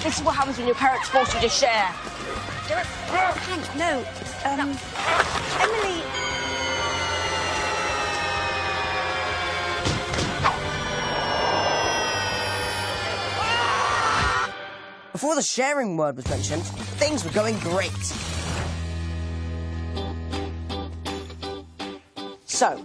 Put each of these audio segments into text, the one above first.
This is what happens when your parents force you to share. Hank, no. Emily... Before the sharing word was mentioned, things were going great. So,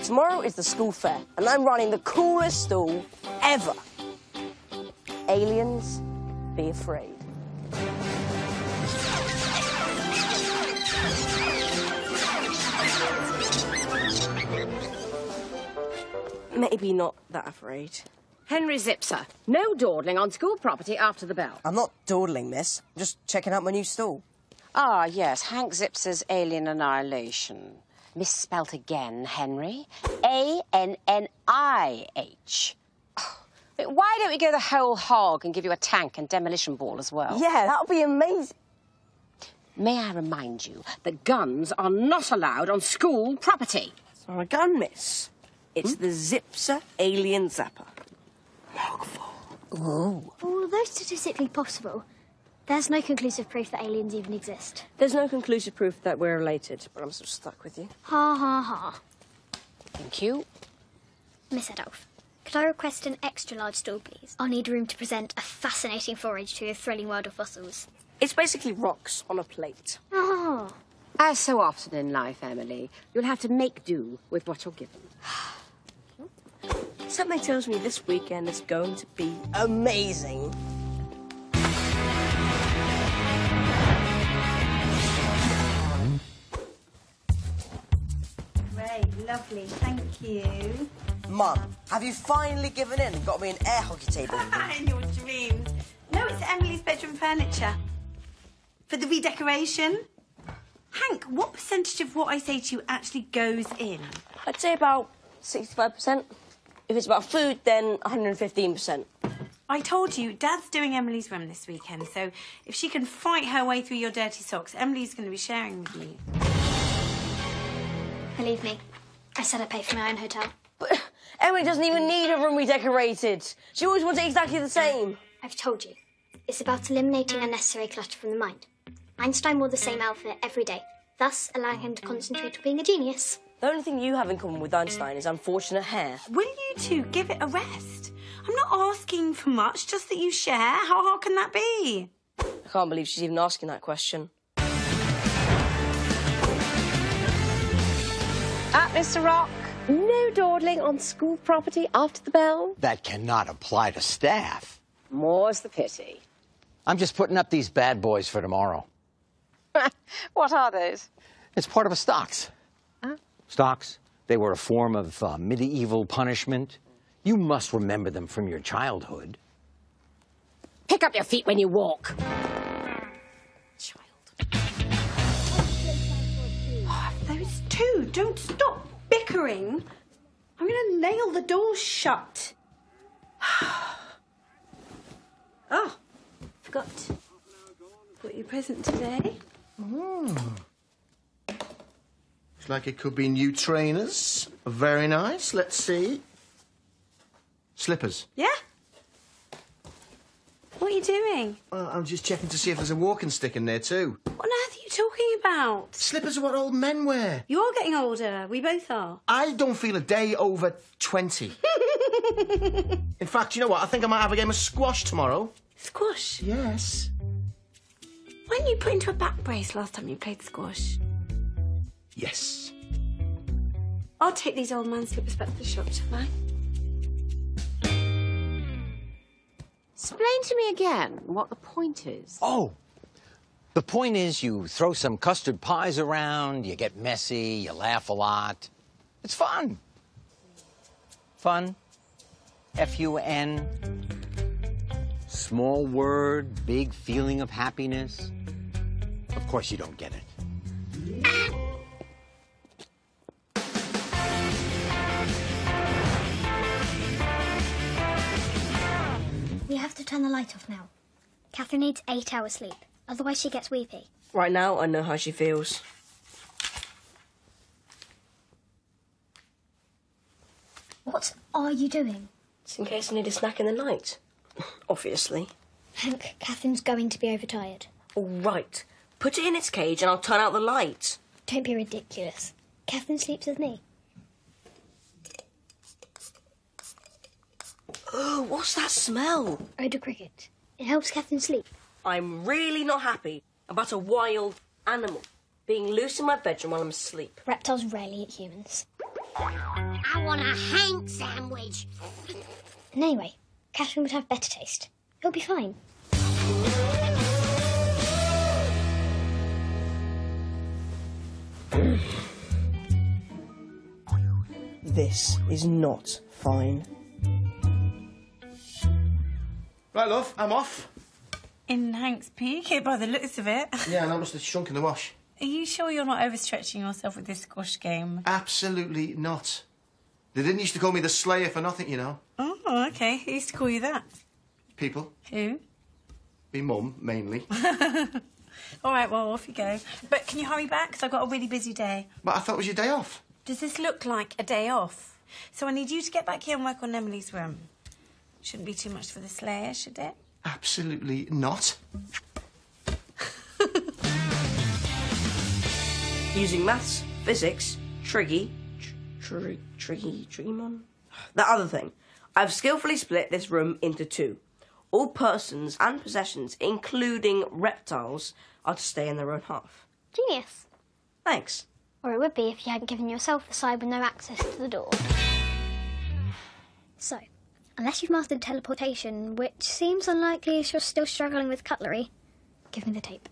tomorrow is the school fair, and I'm running the coolest stall ever. Aliens, be afraid. Maybe not that afraid. Henry Zipzer, no dawdling on school property after the bell. I'm not dawdling, miss. I'm just checking out my new stall. Ah, yes, Hank Zitzer's Alien Annihilation. Misspelt again, Henry. A-N-N-I-H. Oh, why don't we go the whole hog and give you a tank and demolition ball as well? Yeah, that would be amazing. May I remind you that guns are not allowed on school property? It's not a gun, miss. It's the Zipzer Alien Zapper. Ooh. Although statistically possible, there's no conclusive proof that aliens even exist. There's no conclusive proof that we're related, but I'm still stuck with you. Ha ha ha. Thank you. Miss Adolph, could I request an extra large stall, please? I'll need room to present a fascinating forage to a thrilling world of fossils. It's basically rocks on a plate. Oh. As so often in life, Emily, you'll have to make do with what you're given. Something tells me this weekend is going to be amazing. Great, lovely, thank you. Mum, have you finally given in and got me an air hockey table? In your dreams. No, it's Emily's bedroom furniture. For the redecoration. Hank, what percentage of what I say to you actually goes in? I'd say about 65%. If it's about food, then 115%. I told you, Dad's doing Emily's room this weekend, so if she can fight her way through your dirty socks, Emily's going to be sharing with you. Believe me, I said I pay for my own hotel. But Emily doesn't even need her room redecorated. She always wants it exactly the same. I've told you. It's about eliminating unnecessary clutter from the mind. Einstein wore the same outfit every day, thus allowing him to concentrate on being a genius. The only thing you have in common with Einstein is unfortunate hair. Will you two give it a rest? I'm not asking for much, just that you share. How hard can that be? I can't believe she's even asking that question. Mr. Rock, no dawdling on school property after the bell. That cannot apply to staff. More's the pity. I'm just putting up these bad boys for tomorrow. What are those? It's part of a stocks. Huh? Stocks, they were a form of medieval punishment. You must remember them from your childhood. Pick up your feet when you walk. Child. Oh, those two, don't stop bickering. I'm going to nail the door shut. Oh, forgot. Got your present today. Looks like it could be new trainers. Very nice. Let's see. Slippers. Yeah? What are you doing? I'm just checking to see if there's a walking stick in there too. What on earth are you talking about? Slippers are what old men wear. You're getting older. We both are. I don't feel a day over 20. In fact, you know what? I think I might have a game of squash tomorrow. Squash? Yes. Weren't you put into a back brace last time you played squash? Yes. I'll take these old man slippers back to the shop, shall I? Explain to me again what the point is. Oh, the point is you throw some custard pies around, you get messy, you laugh a lot. It's fun. Fun. F-U-N. Small word, big feeling of happiness. Of course you don't get it. We have to turn the light off now. Katherine needs 8 hours sleep, otherwise she gets weepy. Right now, I know how she feels. What are you doing? Just in case I need a snack in the night. Obviously. Hank, Catherine's going to be overtired. All right. Put it in its cage and I'll turn out the light. Don't be ridiculous. Catherine sleeps with me. Oh, what's that smell? Redecorated. It helps Catherine sleep. I'm really not happy about a wild animal being loose in my bedroom while I'm asleep. Reptiles rarely eat humans. I want a Hank sandwich. And anyway, Catherine would have better taste. He'll be fine. This is not fine. Right, love, I'm off. In Hank's PK by the looks of it. Yeah, and I must have shrunk in the wash. Are you sure you're not overstretching yourself with this squash game? Absolutely not. They didn't used to call me the Slayer for nothing, you know. Oh, OK. Who used to call you that? People. Who? Me mum, mainly. All right, well, off you go. But can you hurry back? Because I've got a really busy day. But I thought it was your day off. Does this look like a day off? So I need you to get back here and work on Emily's room. Shouldn't be too much for the Slayer, should it? Absolutely not. Using maths, physics, Triggymon. That other thing. I've skillfully split this room into two. All persons and possessions, including reptiles, are to stay in their own half. Genius. Thanks. Or it would be if you hadn't given yourself the side with no access to the door. So, unless you've mastered teleportation, which seems unlikely as you're still struggling with cutlery, give me the tape.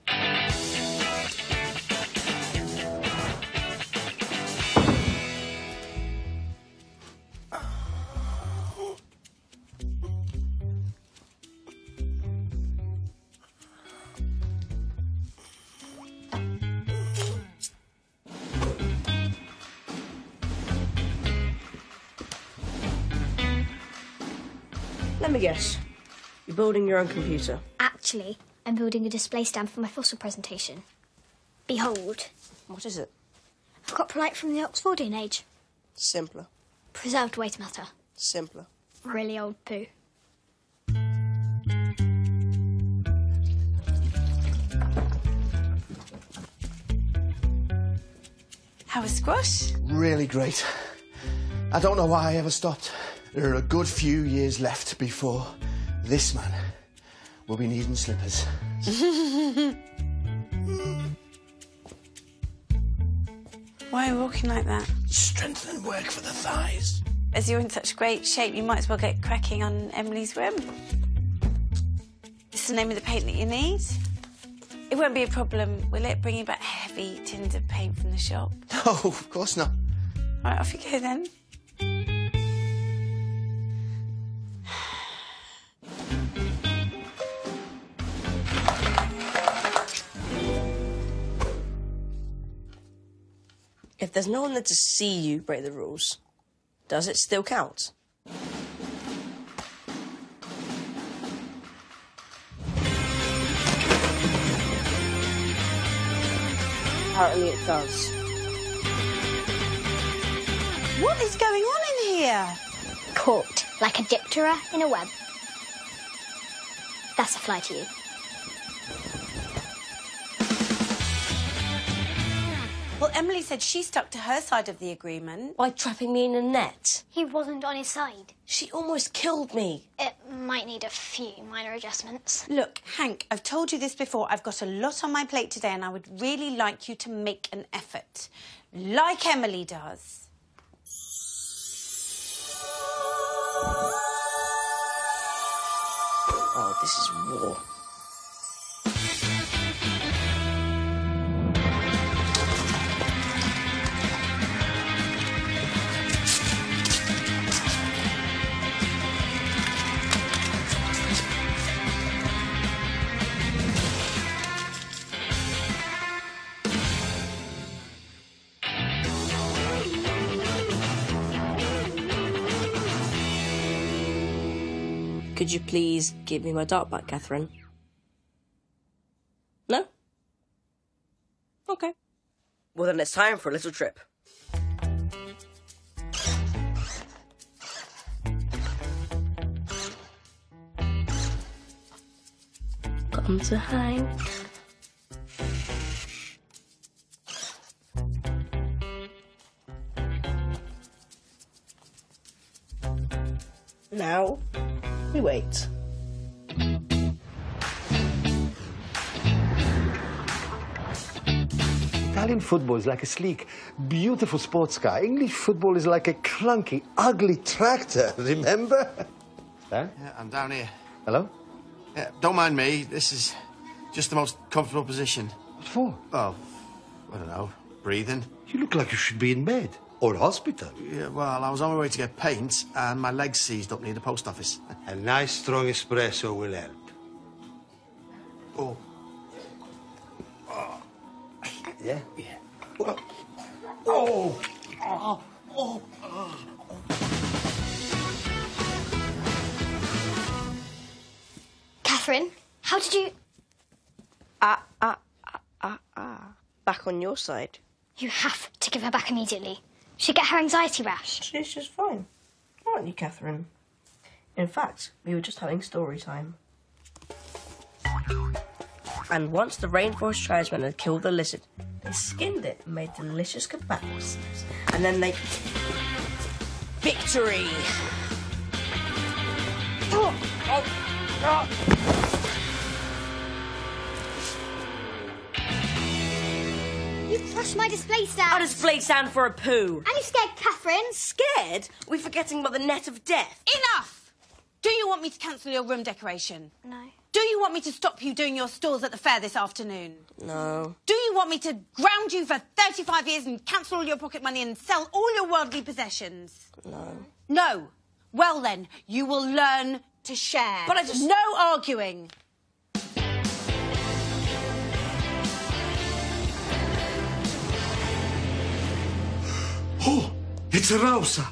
Let me guess. You're building your own computer. Actually, I'm building a display stand for my fossil presentation. Behold. What is it? A coprolite from the Oxfordian age. Simpler. Preserved waste matter. Simpler. Really old poo. How was squash? Really great. I don't know why I ever stopped. There are a good few years left before this man will be needing slippers. Why are you walking like that? Strengthening work for the thighs. As you're in such great shape, you might as well get cracking on Emily's room. This is the name of the paint that you need. It won't be a problem, will it, bringing back heavy tins of paint from the shop? No, of course not. Right, off you go then. If there's no one there to see you break the rules, does it still count? Apparently it does. What is going on in here? Caught, like a diptera in a web. That's a fly to you. Well, Emily said she stuck to her side of the agreement. By trapping me in a net. He wasn't on his side. She almost killed me. It might need a few minor adjustments. Look, Hank, I've told you this before. I've got a lot on my plate today and I would really like you to make an effort. Like Emily does. Oh, this is war. Could you please give me my dart back, Katherine? No? OK. Well, then it's time for a little trip. Come to Hank. Now, we wait. Italian football is like a sleek, beautiful sports car. English football is like a clunky, ugly tractor, remember? Stan? Yeah, I'm down here. Hello? Yeah, don't mind me. This is just the most comfortable position. What for? Oh, I don't know. Breathing. You look like you should be in bed. Or hospital. Yeah, well, I was on my way to get paint and my legs seized up near the post office. A nice, strong espresso will help. Oh. Yeah? Yeah. Oh! Katherine, how did you... Back on your side. You have to give her back immediately. She'll get her anxiety rash. She's just fine. Aren't you, Katherine? In fact, we were just having story time. And once the rainforest tribesmen had killed the lizard, they skinned it and made delicious kebabs. And then they... Victory! You crushed my display stand. Our display stand for a poo. And you scared Katherine. Scared? We're forgetting about the net of death. Enough! Do you want me to cancel your room decoration? No. Do you want me to stop you doing your stalls at the fair this afternoon? No. Do you want me to ground you for 35 years and cancel all your pocket money and sell all your worldly possessions? No. No. Well then, you will learn to share. But I just... No arguing. Oh, it's a Rosa.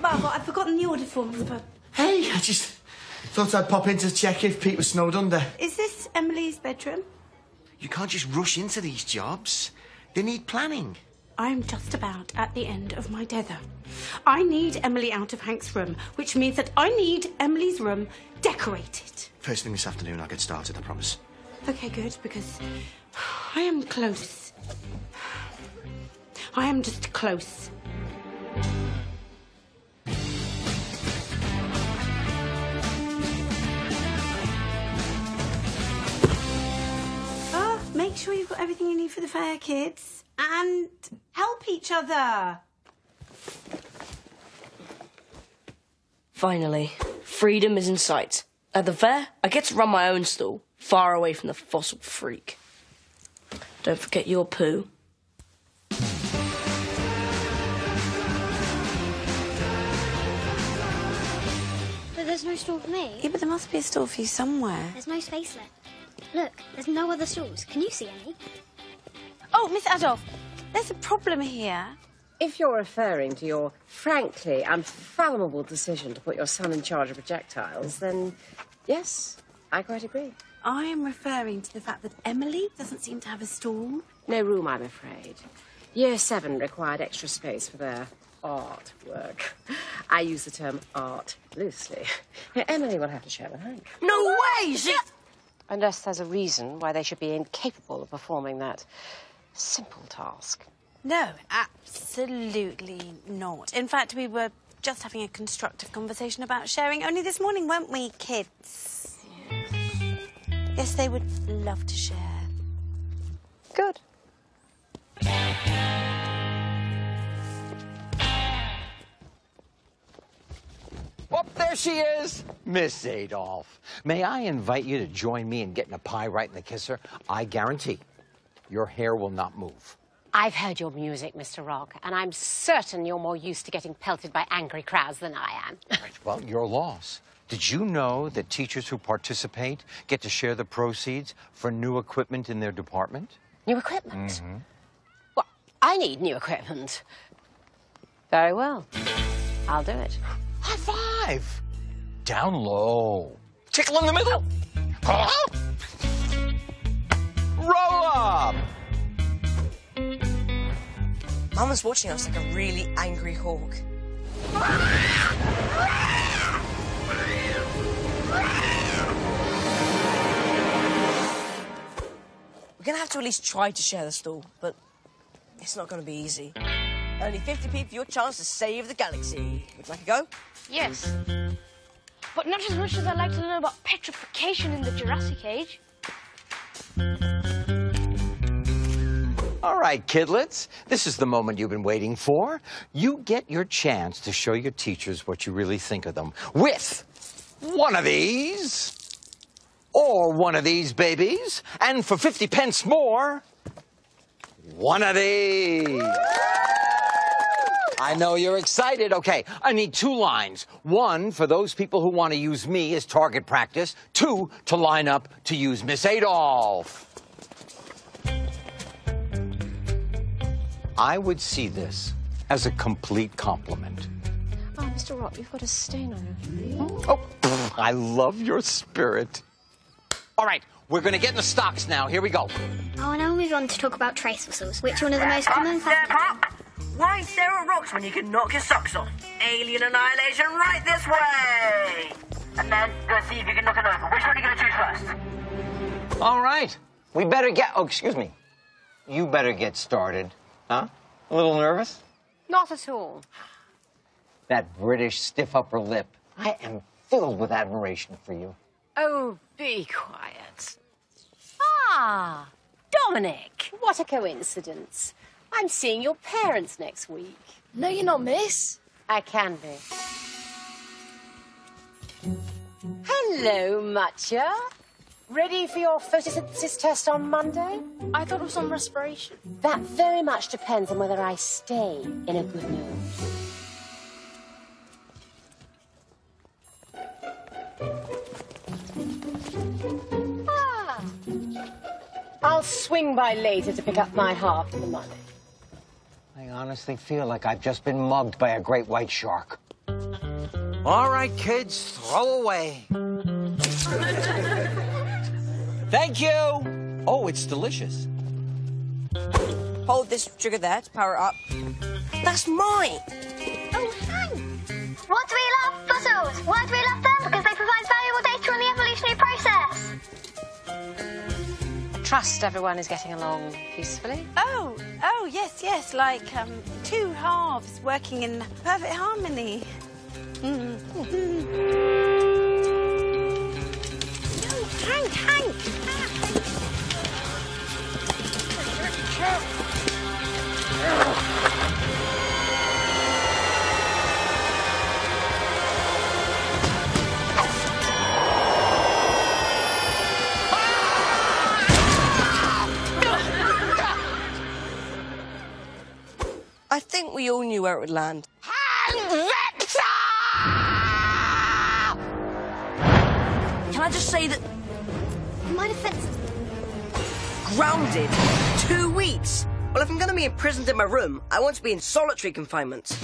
Well, I've forgotten the order forms, but... Hey, I just thought I'd pop in to check if Pete was snowed under. Is this Emily's bedroom? You can't just rush into these jobs. They need planning. I'm just about at the end of my tether. I need Emily out of Hank's room, which means that I need Emily's room decorated. First thing this afternoon, I'll get started, I promise. Okay, good, because I am close. I am just close. Make sure you've got everything you need for the fair, kids. And help each other. Finally, freedom is in sight. At the fair, I get to run my own stall, far away from the fossil freak. Don't forget your poo. But there's no stall for me. Yeah, but there must be a stall for you somewhere. There's no space left. Look, there's no other stalls. Can you see any? Oh, Miss Adolph, there's a problem here. If you're referring to your frankly unfathomable decision to put your son in charge of projectiles, then yes, I quite agree. I am referring to the fact that Emily doesn't seem to have a stall. No room, I'm afraid. Year 7 required extra space for their artwork. I use the term art loosely. Emily will have to share with Hank. No way! Unless there's a reason why they should be incapable of performing that simple task. No, absolutely not. In fact, we were just having a constructive conversation about sharing only this morning, weren't we, kids? Yes, they would love to share. Good. Oh, there she is, Miss Adolph. May I invite you to join me in getting a pie right in the kisser? I guarantee your hair will not move. I've heard your music, Mr. Rock, and I'm certain you're more used to getting pelted by angry crowds than I am. Right, well, your loss. Did you know that teachers who participate get to share the proceeds for new equipment in their department? New equipment? Well, I need new equipment. Very well. I'll do it. High five! Down low. Tickle in the middle. Huh? Roll up! Mama's watching us like a really angry hawk. We're going to have to at least try to share the stall, but it's not going to be easy. Only 50p for your chance to save the galaxy. Would you like to go? Yes. But not as much as I'd like to learn about petrification in the Jurassic Age. All right, kidlets, this is the moment you've been waiting for. You get your chance to show your teachers what you really think of them with one of these, or one of these babies, and for 50 pence more, one of these. I know you're excited. Okay, I need 2 lines. 1 for those people who want to use me as target practice. 2 to line up to use Miss Adolph. I would see this as a complete compliment. Oh, Mr. Rock, you've got a stain on your hand. Oh, I love your spirit. All right, we're going to get in the stocks now. Here we go. Oh, and I'll move on to talk about trace fossils, which are one of the most common factors. Why stare at rocks when you can knock your socks off? Alien annihilation right this way! And then go see if you can knock it over. Which one are you going to choose first? All right. We better get... Oh, excuse me. You better get started. Huh? A little nervous? Not at all. That British stiff upper lip. I am filled with admiration for you. Oh, be quiet. Ah, Dominic. What a coincidence. I'm seeing your parents next week. No, you're not, miss. I can be. Hello, Matcha. Ready for your photosynthesis test on Monday? I thought it was on respiration. That very much depends on whether I stay in a good mood. I'll swing by later to pick up my half of the money. I honestly feel like I've just been mugged by a great white shark. All right, kids, throw away. Thank you. Oh, it's delicious. Hold this trigger there to power it up. That's mine. Oh, Hank! What do we love? Fossils. Why do we love them? Because they provide valuable data on the evolutionary process. Trust everyone is getting along peacefully. Oh, yes, like 2 halves working in perfect harmony. No, Hank! I think we all knew where it would land. Can I just say that... My defense... Grounded? 2 weeks? Well, if I'm going to be imprisoned in my room, I want to be in solitary confinement.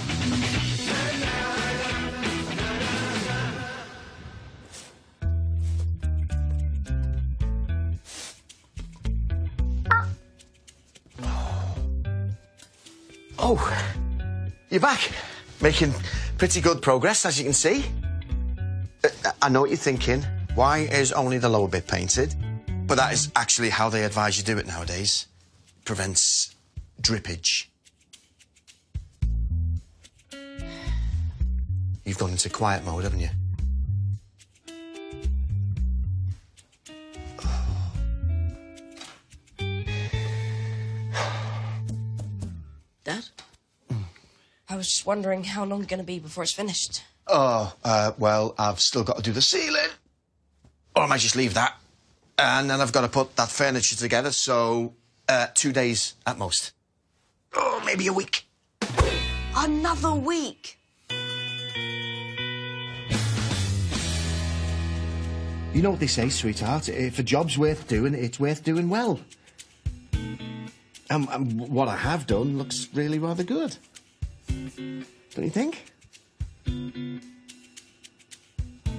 Oh, you're back. Making pretty good progress, as you can see. I know what you're thinking. Why is only the lower bit painted? But that is actually how they advise you do it nowadays. Prevents drippage. You've gone into quiet mode, haven't you? Dad? I was just wondering how long it's going to be before it's finished. Oh, well, I've still got to do the ceiling. Or I might just leave that. And then I've got to put that furniture together, so 2 days at most. Oh, maybe a week. Another week? You know what they say, sweetheart? If a job's worth doing, it's worth doing well. And what I have done looks really rather good. Don't you think?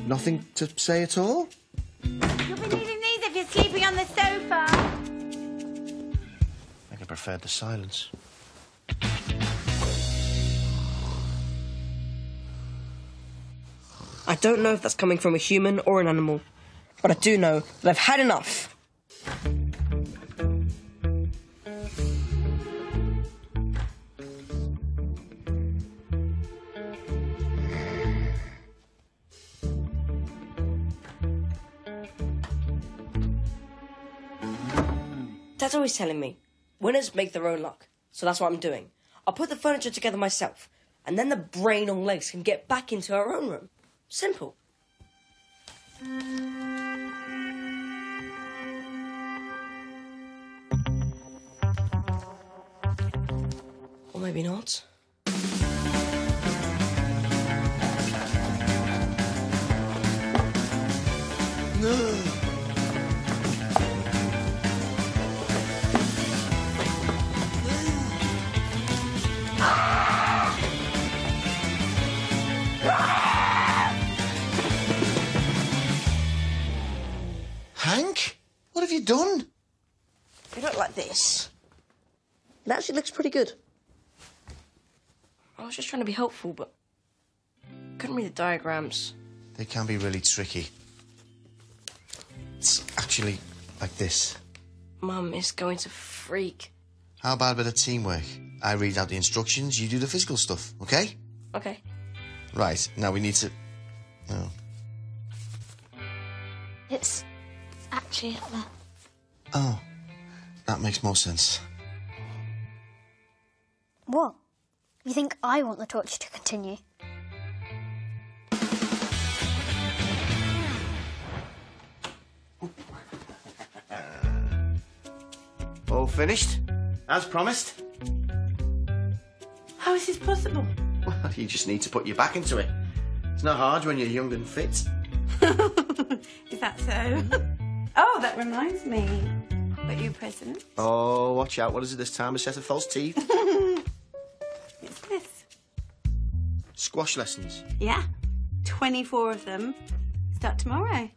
Nothing to say at all? You'll be needing these if you're sleeping on the sofa. I think I preferred the silence. I don't know if that's coming from a human or an animal, but I do know that I've had enough. Dad's always telling me, winners make their own luck. So that's what I'm doing. I'll put the furniture together myself, and then the brain on legs can get back into her own room. Simple. Or maybe not. No. Hank? What have you done? You look like this. It actually looks pretty good. I was just trying to be helpful, but couldn't read the diagrams. They can be really tricky. It's actually like this. Mum is going to freak. How about a bit of teamwork? I read out the instructions, you do the physical stuff, okay? Okay. Right, now we need to... Oh. It's actually up there. Oh, that makes more sense. What? You think I want the torture to continue? All finished? As promised? How is this possible? Well, you just need to put your back into it. It's not hard when you're young and fit. Is that so? Oh, that reminds me. Got you a present. Oh, watch out. What is it this time? A set of false teeth? It's this. Squash lessons. Yeah. 24 of them. Start tomorrow.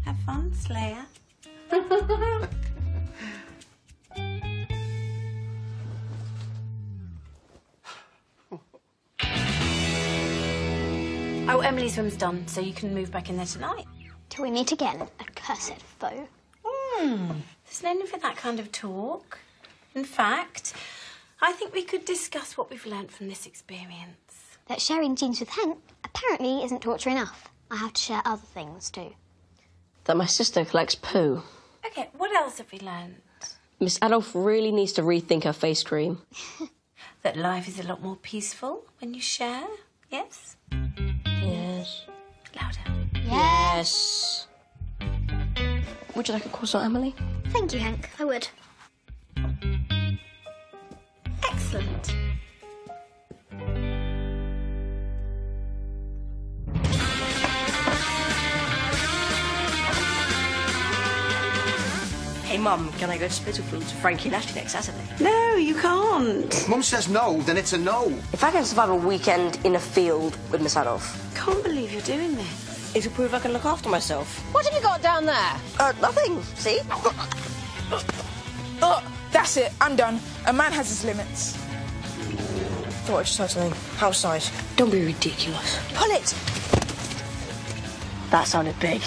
Have fun, Slayer. Oh, Emily's room's done, so you can move back in there tonight. Till we meet again, accursed foe. There's no need for that kind of talk. In fact, I think we could discuss what we've learnt from this experience. That sharing jeans with Hank apparently isn't torture enough. I have to share other things too. That my sister collects poo. OK, what else have we learnt? Miss Adolf really needs to rethink her face cream. That life is a lot more peaceful when you share, yes? Yes. Louder. Yes. Would you like a croissant, Emily? Thank you, Hank. I would. Excellent. Hey, Mum, can I go to Spitalfield to Frankie and Ashley next Saturday? No, you can't. Mum says no, then it's a no. If I can survive a weekend in a field with Miss Adolf, Can't believe you're doing this. it'll prove I can look after myself. What have you got down there? Nothing. See? Oh, that's it. I'm done. A man has his limits. Thought I just heard something. House size. Don't be ridiculous. Pull it. That sounded big.